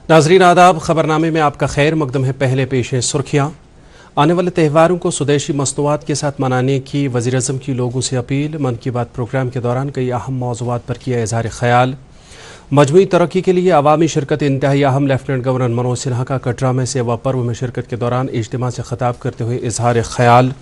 नाजरीन आदाब, खबरनामे में आपका खैर मकदम है। पहले पेश है सुर्खियाँ। आने वाले त्योहारों को स्वदेशी मसनूआत के साथ मनाने की वज़ीर-ए-आज़म की लोगों से अपील। मन की बात प्रोग्राम के दौरान कई अहम मौज़ूआत पर किया इज़हार ख़याल। मजमूई तरक्की के लिए अवामी शिरकत इंतहाई अहम। लेफ्टिनेंट गवर्नर मनोज सिन्हा का कटरा में सेवा पर्व में शिरकत के दौरान इज्तिमा से खिताब करते हुए इज़हार ख़याल।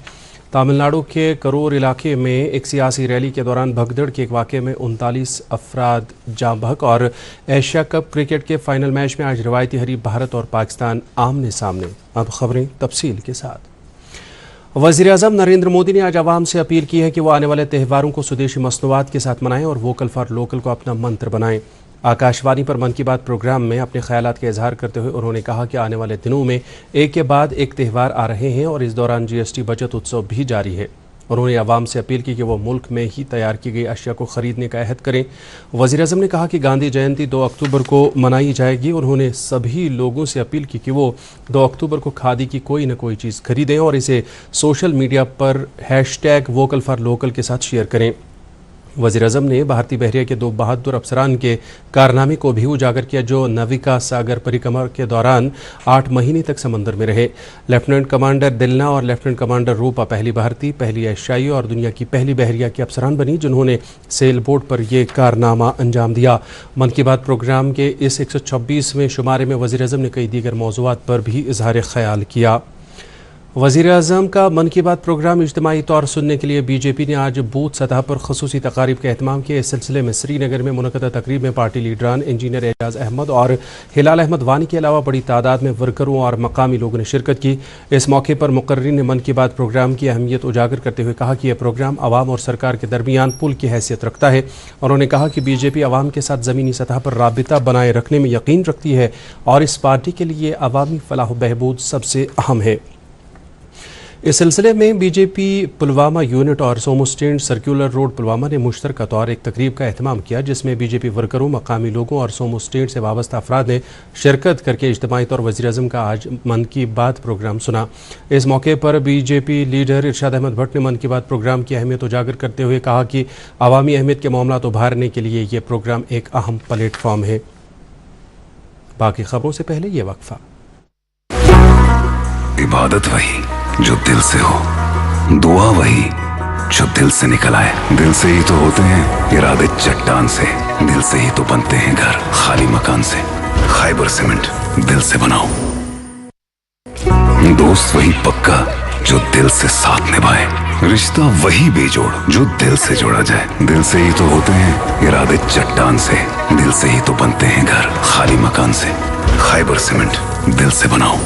तमिलनाडु के करूर इलाके में एक सियासी रैली के दौरान भगदड़ के एक वाक़े में 39 अफराद जाँ बहक। और एशिया कप क्रिकेट के फाइनल मैच में आज रवायती हरीफ भारत और पाकिस्तान आमने सामने। अब खबरें तफसील के साथ। वज़ीर-ए-आज़म नरेंद्र मोदी ने आज आवाम से अपील की है कि वो आने वाले त्योहारों को स्वदेशी मसनूआत के साथ मनाएं और वोकल फॉर लोकल को अपना मंत्र बनाएं। आकाशवाणी पर मन की बात प्रोग्राम में अपने ख्यालात का इजहार करते हुए उन्होंने कहा कि आने वाले दिनों में एक के बाद एक त्यौहार आ रहे हैं और इस दौरान GST बचत उत्सव भी जारी है। उन्होंने आवाम से अपील की कि वो मुल्क में ही तैयार की गई अशिया को ख़रीदने का अहद करें। वज़ीर-ए-आज़म ने कहा कि गांधी जयंती 2 अक्टूबर को मनाई जाएगी। उन्होंने सभी लोगों से अपील की कि वो 2 अक्टूबर को खादी की कोई न कोई चीज़ खरीदें और इसे सोशल मीडिया पर #वोकल फॉर लोकल के साथ शेयर करें। वज़ीर-ए-आज़म ने भारतीय बहरिया के 2 बहादुर अफसरान के कारनामे को भी उजागर किया जो नाविका सागर परिक्रमा के दौरान 8 महीने तक समंदर में रहे। लेफ्टिनेंट कमांडर दिलना और लेफ्टिनेंट कमांडर रूपा पहली भारतीय, पहली एशियाई और दुनिया की पहली बहरिया की अफसरान बनी जिन्होंने सेल बोट पर यह कारनामा अंजाम दिया। मन की बात प्रोग्राम के इस 126वें शुमारे में वज़ीर-ए-आज़म ने कई दीगर मौज़ूआत पर भी इज़हार ख़याल किया। वज़ीर-ए-आज़म का मन की बात प्रोग्राम इज्तिमाई तौर सुनने के लिए BJP ने आज बूथ सतह पर ख़ुसूसी तकारीब का एहतमाम किया। इस सिलसिले में श्रीनगर में मुनक़दा तकरीब में पार्टी लीडरान इंजीनियर एजाज अहमद और हिलाल अहमद वानी के अलावा बड़ी तादाद में वर्करों और मकामी लोगों ने शिरकत की। इस मौके पर मुक़र्रिरीन ने मन की बात प्रोग्राम की अहमियत उजागर करते हुए कहा कि यह प्रोग्राम आवाम और सरकार के दरमियान पुल की हैसियत रखता है। उन्होंने कहा कि BJP आवाम के साथ ज़मीनी सतह पर राबिता बनाए रखने में यकीन रखती है और इस पार्टी के लिए अवामी फलाह बहबूद सबसे अहम है। इस सिलसिले में BJP पुलवामा यूनिट और सोमो स्टैंड सर्कुलर रोड पुलवामा ने मुश्तरका तौर एक तकरीब का एहतमाम किया जिसमें BJP वर्करों, मकामी लोगों और सोमो स्टैंड से वाबस्ता अफराद ने शिरकत करके इज्तिमाई तौर वज़ीर-ए-आज़म का आज मन की बात प्रोग्राम सुना। इस मौके पर BJP लीडर इरशाद अहमद भट्ट ने मन की बात प्रोग्राम की अहमियत उजागर करते हुए कहा कि अवामी अहमियत के मामला उभारने के लिए ये प्रोग्राम एक अहम प्लेटफॉर्म है। बाकी खबरों से पहले ये वक्फा। इबादत वही जो दिल से हो, दुआ वही जो दिल से निकल आए। दिल से ही तो होते हैं इरादे चट्टान से, दिल से ही तो बनते हैं घर खाली मकान से। खैबर सीमेंट, दिल से बनाओ। दोस्त वही पक्का जो दिल से साथ निभाए, रिश्ता वही बेजोड़ जो दिल से जोड़ा जाए। दिल से ही तो होते हैं इरादे चट्टान से, दिल से ही तो बनते हैं घर खाली मकान से। खैबर सीमेंट, दिल से बनाओ।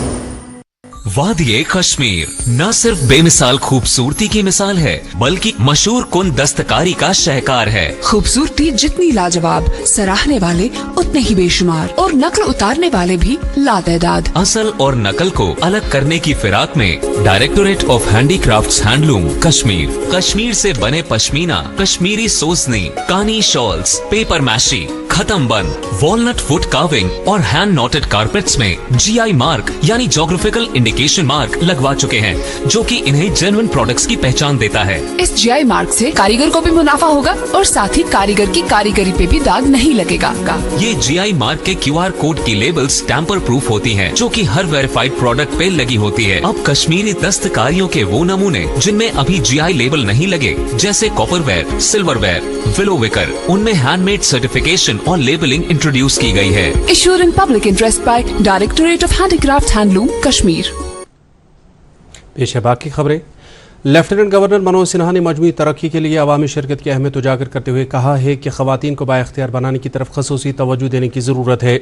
वादिये कश्मीर न सिर्फ बेमिसाल खूबसूरती की मिसाल है बल्कि मशहूर कुन दस्तकारी का शहकार है। खूबसूरती जितनी लाजवाब, सराहने वाले उतने ही बेशुमार और नकल उतारने वाले भी लातदाद। असल और नकल को अलग करने की फिराक में directorate of handicrafts handloom Kashmir, Kashmir से बने पश्मीना, कश्मीरी सोसनी, कानी शॉल्स, पेपर मैशी, खत्म बंद, वॉलनट फुट कार्विंग और हैंड नॉटेड कारपेट्स में GI मार्क यानी जोग्राफिकल इंडिकेशन मार्क लगवा चुके हैं जो कि इन्हें जेन्युइन प्रोडक्ट्स की पहचान देता है। इस GI मार्क से कारीगर को भी मुनाफा होगा और साथ ही कारीगर की कारीगरी पे भी दाग नहीं लगेगा। ये GI मार्क के QR कोड की लेबल्स टैंपर प्रूफ होती हैं जो कि हर वेरीफाइड प्रोडक्ट पे लगी होती है। अब कश्मीरी दस्तकारियों के वो नमूने जिनमें अभी GI लेबल नहीं लगे जैसे कॉपरवेयर, सिल्वरवेयर, विलोविकर, उनमें हैंडमेड सर्टिफिकेशन और लेबलिंग इंट्रोड्यूस की गई है। Ensure in public interest by directorate of handicraft handloom Kashmir. पेश है बाकी खबरें। लेफ्टिनेंट गवर्नर मनोज सिन्हा ने मजमूई तरक्की के लिए अवामी शिरकत की अहमियत उजागर करते हुए कहा है कि ख़वातीन को बाइख्तियार बनाने की तरफ खसूसी तवज्जो देने की ज़रूरत है।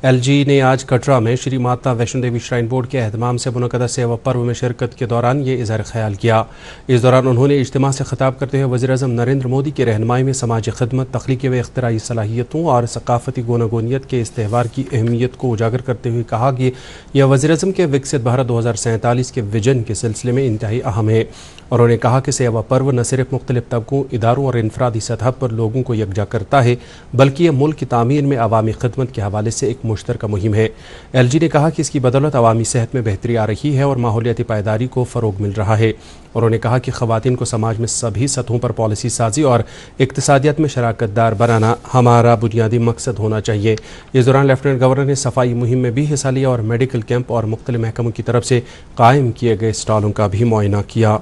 LG ने आज कटरा में श्री माता वैष्णो देवी श्राइन बोर्ड के एहतमाम से मुनक़दा सेवा पर्व में शिरकत के दौरान ये इज़हार ख़याल किया। इस दौरान उन्होंने इज्तिमा से खिताब करते हुए वज़ीर-ए-आज़म नरेंद्र मोदी की रहनुमाई में समाजी खिदमत, तख्लीकी व इख्तिराई सलाहियतों और सकाफ़ती गोनागोनियत के इस त्यौहार की अहमियत को उजागर करते हुए कहा कि यह वज़ीर-ए-आज़म के विकसित भारत 2047 के विजन के सिलसिले में इंतहाई अहम है। उन्होंने कहा कि सेवा पर्व न सिर्फ मुख्तलिफ तबकों, इदारों और इनफरादी सतह पर लोगों को यकजा करता है, बल्कि यह मुल्क की तामीर में अवामी खिदमत के हवाले से एक मुश्तरका मुहिम है। LG ने कहा कि इसकी बदौलत अवामी सेहत में बेहतरी आ रही है और माहौलियाती पायदारी को फ़रोग मिल रहा है। उन्होंने कहा कि ख़वातीन को समाज में सभी सतहों पर पॉलिसी साजी और इक़्तिसादियत में शराकतदार बनाना हमारा बुनियादी मकसद होना चाहिए। इस दौरान लेफ्टिनेंट गवर्नर ने सफाई मुहिम में भी हिस्सा लिया और मेडिकल कैंप और मुख्तलिफ महकमों की तरफ से कायम किए गए स्टॉलों का भी मुआयना किया।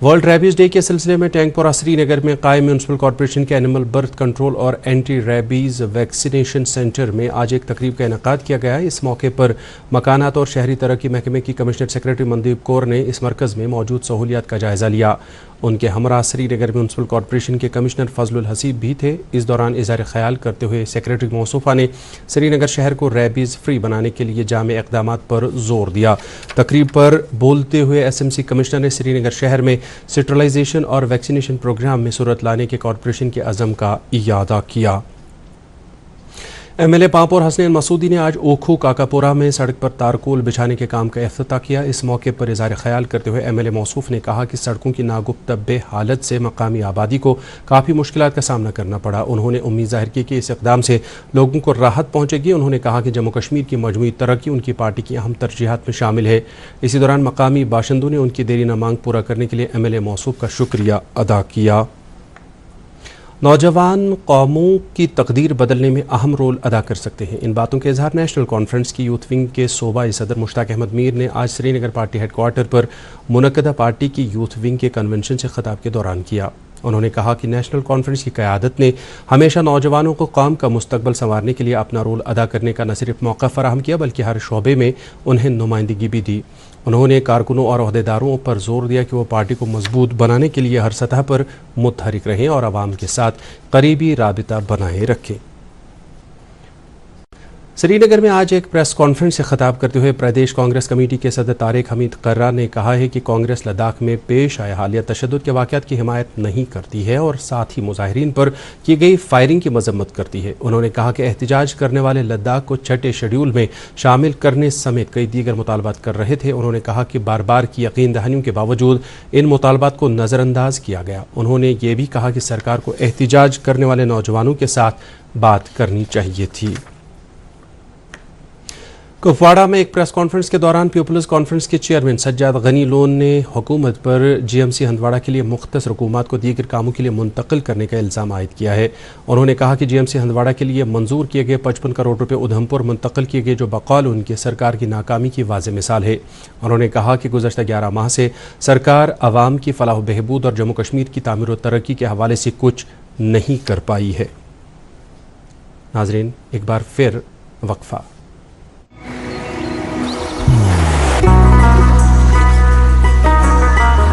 वर्ल्ड रेबीज़ डे के सिलसिले में टैंकपुरा श्रीनगर में कायम म्यूनसिपल कॉरपोरेशन के एनिमल बर्थ कंट्रोल और एंटी रेबीज़ वैक्सीनेशन सेंटर में आज एक तकरीब का इनेकाद किया गया। इस मौके पर मकानात और शहरी तरक्की महकमे की कमिश्नर सेक्रेटरी मनदीप कौर ने इस मरकज़ में मौजूद सहूलियात का जायज़ा लिया। उनके हमरा श्रीनगर म्यूनसिपल कॉरपोरेशन के कमिश्नर फजलुल हसीब भी थे। इस दौरान इज़हार ख्याल करते हुए सेक्रेटरी मौसूफा ने श्रीनगर शहर को रेबीज़ फ्री बनाने के लिए जामे इक़दामात पर जोर दिया। तकरीब पर बोलते हुए SMC कमिश्नर ने श्रीनगर शहर में स्टेरिलाइजेशन और वैक्सीनेशन प्रोग्राम में सूरत लाने के कॉरपोरेशन के अज़म का इयादा किया। MLA पांपोर हसनैन मसूदी ने आज ओखू काकापुरा में सड़क पर तारकोल बिछाने के काम का इफ्तिताह किया। इस मौके पर इज़हार ख्याल करते हुए MLA मौसूफ ने कहा कि सड़कों की नागुफ्तबे हालत से मकामी आबादी को काफ़ी मुश्किलात का सामना करना पड़ा। उन्होंने उम्मीद जाहिर की कि इस इक़दाम से लोगों को राहत पहुँचेगी। उन्होंने कहा कि जम्मू कश्मीर की मजमूई तरक्की उनकी पार्टी की अहम तरजीहात में शामिल है। इसी दौरान मकामी बाशिंदों ने उनकी देरीना मांग पूरा करने के लिए MLA मौसूफ का शुक्रिया अदा किया। नौजवान कौमों की तकदीर बदलने में अहम रोल अदा कर सकते हैं। इन बातों के इजहार नेशनल कॉन्फ्रेंस की यूथ विंग के सूबाई सदर मुश्ताक अहमद मीर ने आज श्रीनगर पार्टी हेडक्वार्टर पर मुनक्कदा पार्टी की यूथ विंग के कन्वेंशन से खिताब के दौरान किया। उन्होंने कहा कि नेशनल कॉन्फ्रेंस की क़यादत ने हमेशा नौजवानों को कौम का मुस्तकबल संवारने के लिए अपना रोल अदा करने का न सिर्फ मौका फराहम किया, बल्कि हर शोबे में उन्हें नुमाइंदगी भी दी। उन्होंने कारकुनों और ओहदेदारों पर जोर दिया कि वो पार्टी को मजबूत बनाने के लिए हर सतह पर मुतहरिक रहें और आवाम के साथ करीबी राबिता बनाए रखें। श्रीनगर में आज एक प्रेस कॉन्फ्रेंस से खिताब करते हुए प्रदेश कांग्रेस कमेटी के सदर तारिक हमीद कर्रा ने कहा है कि कांग्रेस लद्दाख में पेश आए हालिया तशद्दुद के वाक़यात की हिमायत नहीं करती है और साथ ही मुजाहिरीन पर की गई फायरिंग की मजम्मत करती है। उन्होंने कहा कि एहतजाज करने वाले लद्दाख को छठे शेड्यूल में शामिल करने समेत कई दीगर मुतालबात कर रहे थे। उन्होंने कहा कि बार बार की यकीन दहानियों के बावजूद इन मुतालबात को नज़रअंदाज किया गया। उन्होंने ये भी कहा कि सरकार को एहतजाज करने वाले नौजवानों के साथ बात करनी चाहिए थी। कुपवाड़ा में एक प्रेस कॉन्फ्रेंस के दौरान पीपल्स कॉन्फ्रेंस के चेयरमैन सज्जाद गनी लोन ने हुकूमत पर GMC हंदवाड़ा के लिए मुख्तस रकूमात को दीगर कामों के लिए मुंतकिल करने का इल्ज़ाम आयद किया है। उन्होंने कहा कि GMC हंदवाड़ा के लिए मंजूर किए गए 55 करोड़ रुपये उधमपुर मुंतकिल किए गए, जो बकौल उनकी सरकार की नाकामी की वाज़ेह मिसाल है। उन्होंने कहा कि गुज़श्ता 11 माह से सरकार आवाम की फलाह बहबूद और जम्मू कश्मीर की तामीर व तरक्की के हवाले से कुछ नहीं कर पाई है। नाज़रीन, एक बार फिर वक्फा।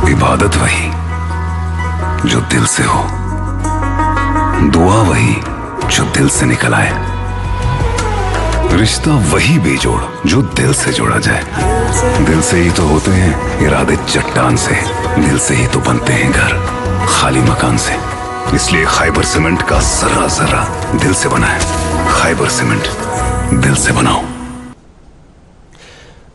इबादत वही जो दिल से हो, दुआ वही जो दिल से निकल आए, रिश्ता वही बेजोड़ जो दिल से जोड़ा जाए। दिल से ही तो होते हैं इरादे चट्टान से, दिल से ही तो बनते हैं घर खाली मकान से। इसलिए खैबर सीमेंट का जर्रा जर्रा दिल से बना है। खैबर सीमेंट, दिल से बनाओ।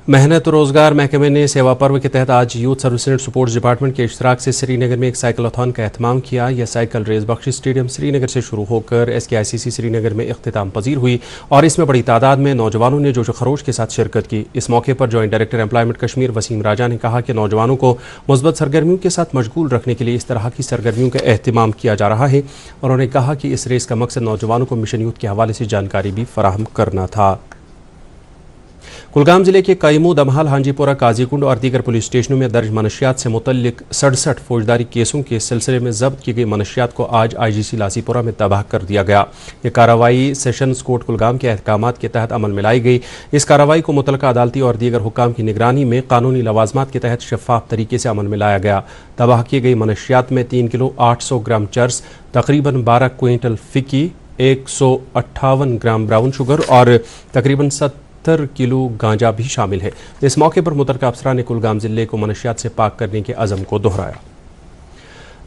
मेहनत रोज़गार महकमे ने सेवा पर्व के तहत आज youth service and sports department के इश्तराक से श्रीनगर में एक साइकिलथॉन का एहतमाम किया। यह cycle race Bakshi stadium Srinagar से शुरू होकर SKICC श्रीनगर में इख्तिताम पजीर हुई और इसमें बड़ी तादाद में नौजवानों ने जोश खरोश के साथ शिरकत की। इस मौके पर joint director employment Kashmir Wasim Raja ने कहा कि नौजवानों को मुस्बत सरगर्मियों के साथ मशगूल रखने के लिए इस तरह की सरगर्मियों का एहतमाम किया जा रहा है। उन्होंने कहा कि इस रेस का मकसद नौजवानों को मिशन यूथ के हवाले से जानकारी भी फराहम करना था। कुलगाम जिले के कैमू, दमहाल, हांजीपुरा, काजीकुंड और दीगर पुलिस स्टेशनों में दर्ज मनशियात से मुतल्लिक 67 फौजदारी केसों के सिलसिले में जब्त की गई मनशियात को आज IGC लासीपुरा में तबाह कर दिया गया। ये कार्रवाई सेशंस कोर्ट कुलगाम के अहकामात के तहत अमल में लाई गई। इस कार्रवाई को मुतलका अदालती और दीगर हुक्काम की निगरानी में कानूनी लवाजमात के तहत शफाफ तरीके से अमल में लाया गया। तबाह की गई मनशियात में 3 किलो 800 ग्राम चर्स, तकरीबन 12 क्विंटल फिकी, 158 ग्राम ब्राउन शुगर और तकरीबन 70 किलो गांजा भी शामिल है। इस मौके पर मुतलका अफसरान ने कुलगाम जिले को मनशियात से पाक करने के अज़म को दोहराया।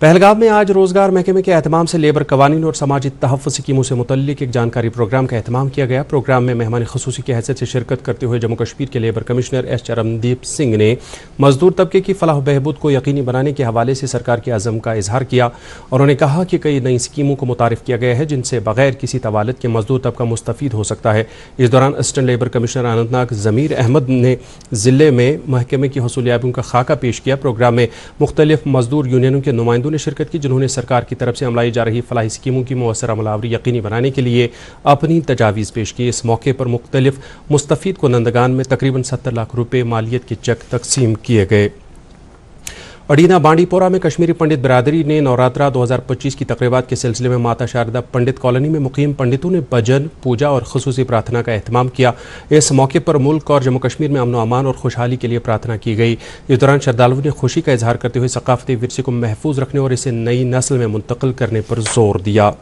पहलगाम में आज रोजगार महकमे के एहतमाम से लेबर कवानीन और समाजी तहफ़्फ़ुज़ स्कीमों से मुतल्लिक एक जानकारी प्रोग्राम का एहतमाम किया गया। प्रोग्राम में मेहमान ख़ुसूसी की हैसियत से शिरकत करते हुए जम्मू कश्मीर के labour commissioner S Charandeep Singh ने मजदूर तबके की फलाह बहबूद को यकीनी बनाने के हवाले से सरकार के अज़म का इजहार किया। उन्होंने कहा कि कई नई स्कीमों को मुतारिफ किया गया है जिनसे बगैर किसी तवालत के मजदूर तबका मुस्तफ़ीद हो सकता है। इस दौरान असिस्टेंट लेबर कमिश्नर अनंतनाग ज़मीर अहमद ने ज़िले में महकमे की हसूलियाबियों का खाका पेश किया। प्रोग्राम में मुख्तलिफ मजदूर यूनियनों के नुमाइंदों ने शिरकत की जिन्होंने सरकार की तरफ से अमलाई जा रही फलाही स्कीमों की मुअस्सर अमलावरी यकीनी बनाने के लिए अपनी तजावीज़ पेश की। इस मौके पर मुख्तलिफ मुस्तफ़ीद को नंदगान में तकरीबन 70 लाख रुपए मालियत के चेक तकसीम किए गए। अडीना बांडीपोरा में कश्मीरी पंडित बिरादरी ने नवरात्रा 2025 की तकरीबात के सिलसिले में माता शारदा पंडित कॉलोनी में मुकीम पंडितों ने भजन, पूजा और खुसूसी प्रार्थना का एहतमाम किया। इस मौके पर मुल्क और जम्मू कश्मीर में अमन व अमान और खुशहाली के लिए प्रार्थना की गई। इस दौरान श्रद्धालुओं ने खुशी का इजहार करते हुए सकाफती विरसे को महफूज रखने और इसे नई नस्ल में मुंतकिल करने पर जोर दिया।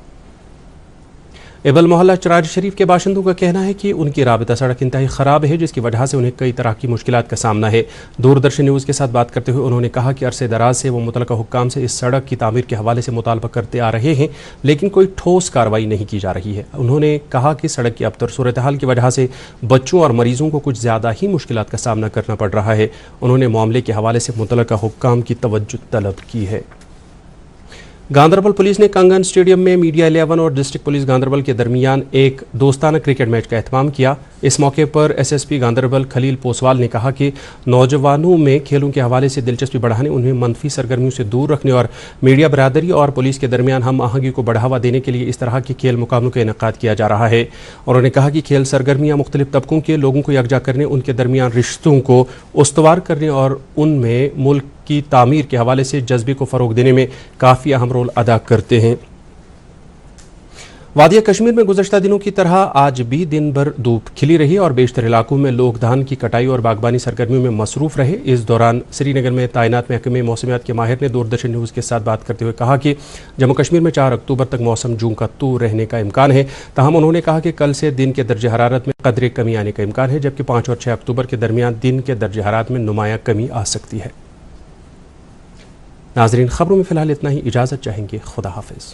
एबल मोहल्ला चराज शरीफ के बाशिंदों का कहना है कि उनकी राबता सड़क इंतहाई ख़राब है जिसकी वजह से उन्हें कई तरह की मुश्किलात का सामना है। दूरदर्शन न्यूज़ के साथ बात करते हुए उन्होंने कहा कि अरसे दराज से वो मुतलका हुक्काम से इस सड़क की तामीर के हवाले से मुतालबा करते आ रहे हैं लेकिन कोई ठोस कार्रवाई नहीं की जा रही है। उन्होंने कहा कि सड़क की अबतर सूरत हाल की वजह से बच्चों और मरीजों को कुछ ज़्यादा ही मुश्किलात का सामना करना पड़ रहा है। उन्होंने मामले के हवाले से मुतलका हुक्काम की तवज्जो तलब की है। गांदरबल पुलिस ने कंगन स्टेडियम में मीडिया 11 और डिस्ट्रिक्ट पुलिस गांदरबल के दरमियान एक दोस्ताना क्रिकेट मैच का एहतमाम किया। इस मौके पर एसएसपी गांदरबल खलील पोसवाल ने कहा कि नौजवानों में खेलों के हवाले से दिलचस्पी बढ़ाने, उन्हें मनफी सरगर्मियों से दूर रखने और मीडिया बरादरी और पुलिस के दरमियान हम आहंगी को बढ़ावा देने के लिए इस तरह के खेल मुकाबलों का इनेकाद किया जा रहा है। उन्होंने कहा कि खेल सरगर्मियाँ मुख्तलिफ तबकों के लोगों को यकजा करने, उनके दरमियान रिश्तों को उस्तवार करने और उनमें मुल्क की तामीर के हवाले से जज्बे को फ़रोग देने में काफ़ी अहम रोल अदा करते हैं। वादिया कश्मीर में गुज़श्ता दिनों की तरह आज भी दिन भर धूप खिली रही और बेशतर इलाकों में लोग धान की कटाई और बागबानी सरगर्मियों में मसरूफ़ रहे। इस दौरान श्रीनगर में तैनात महकमे मौसमियात के माहिर ने दूरदर्शन न्यूज़ के साथ बात करते हुए कहा कि जम्मू कश्मीर में 4 अक्टूबर तक मौसम जूं का तू रहने का इम्कान है। ताहम उन्होंने कहा कि कल से दिन के दर्ज हरारत में कदरे कमी आने का इम्कान है जबकि 5 और 6 अक्टूबर के दरमियान दिन के दर्ज हरारत में नुमाया कमी आ सकती है। नाजरीन, खबरों में फ़िलहाल इतना ही। इजाज़त चाहेंगे। खुदा हाफिज़।